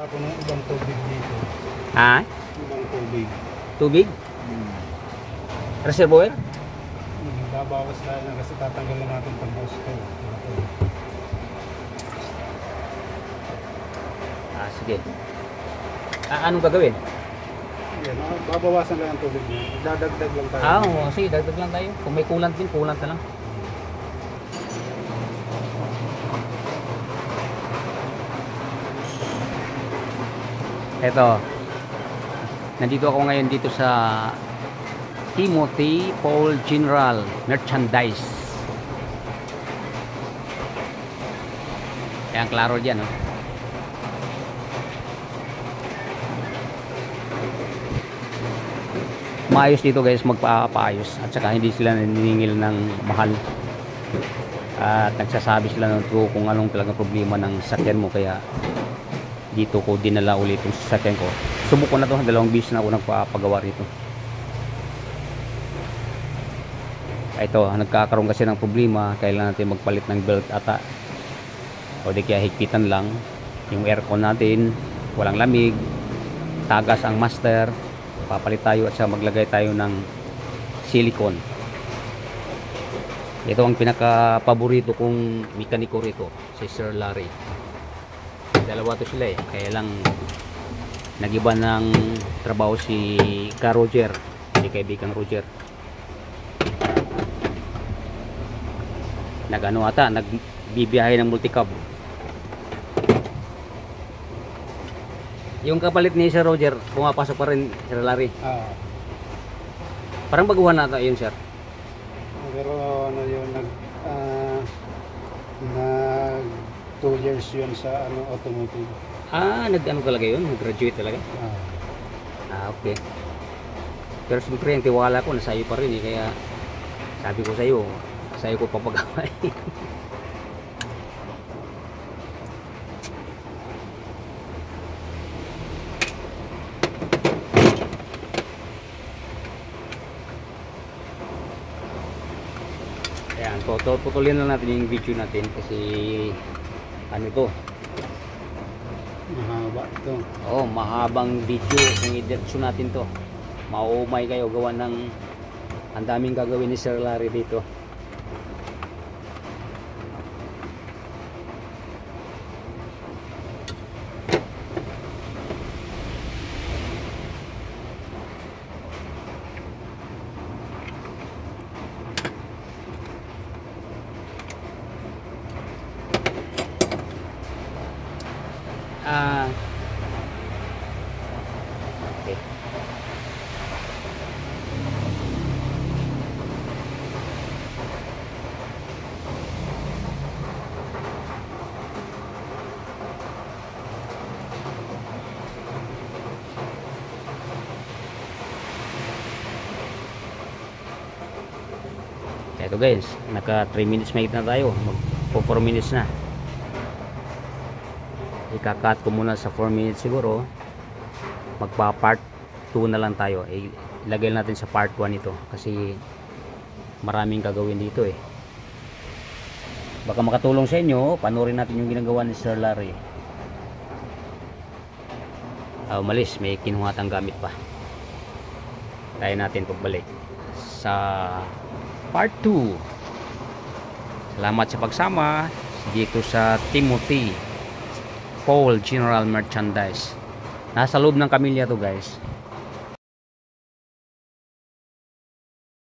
Ako ng ibang tubig dito. Ha? Ibang tubig. Tubig? Reservoir? Babawas tayo lang kasi tatanggalin natin itong hose ko. Sige. Anong gagawin? Yan, babawasan lang ang tubig niya. Dadagdag lang tayo. Oo, sige, dagdag lang tayo. Kung may coolant din, coolant na lang. Eto. Nandito ako ngayon dito sa Timothy Paul General Merchandise. Ayan, klaro dyan, oh. Maayos dito guys, magpapaayos. At saka hindi sila naniningil ng mahal. At nagsasabi sila ng true kung anong talaga problema ng sasakyan mo. Kaya dito ko dinala ulit yung sasakyan ko. Subok ko na to, dalawang beses na ako nagpapagawa rito. Ito, nagkakaroon kasi ng problema. Kailangan natin magpalit ng belt ata. O di kaya higpitan lang. Yung aircon natin, walang lamig. Tagas ang master. Papalit tayo at saka maglagay tayo ng silicone. Ito ang pinaka-paborito kong mekaniko rito, si Sir Larry. Dalawa to sila eh. Kaya lang nagiba ng trabaho si Ka Roger, si kaibigang Roger. Nag-ano ata, nagbibiyahe ng multicab. Yung kapalit ni Sir Roger, pumapasok pa rin Sir Larry. Parang baguhan na ata yun, sir. Pero ano yun, nag 2 years yun sa automotive. Nag-ano talaga yun? Nag-graduate talaga? Okay. Pero siyempre yung tiwala ko nasa iyo pa rin eh. Kaya sabi ko sa iyo ko papagawa eh. Ayan, tutuloy na natin yung video natin kasi ano ito? Mahaba ito. Oo, mahabang video kung i-diretso natin to. Maumay kayo gawa ng ang daming gagawin ni Sir Larry dito. Okay. Ito guys, naka 3 minutes mahigit na tayo. Mag 4 minutes na. Ika-cut ko muna sa 4 minutes siguro. Magpa part 2 na lang tayo. Ilagay natin sa part 1 ito kasi maraming gagawin dito eh. Baka makatulong sa inyo. Panoorin natin yung ginagawa ni Sir Larry. Umalis, may kinuhatang gamit pa. Tayo natin pagbalik sa part 2. Salamat sa pagsama dito sa Timothy Paul General Merchandise. Nasa loob ng Camilla to guys.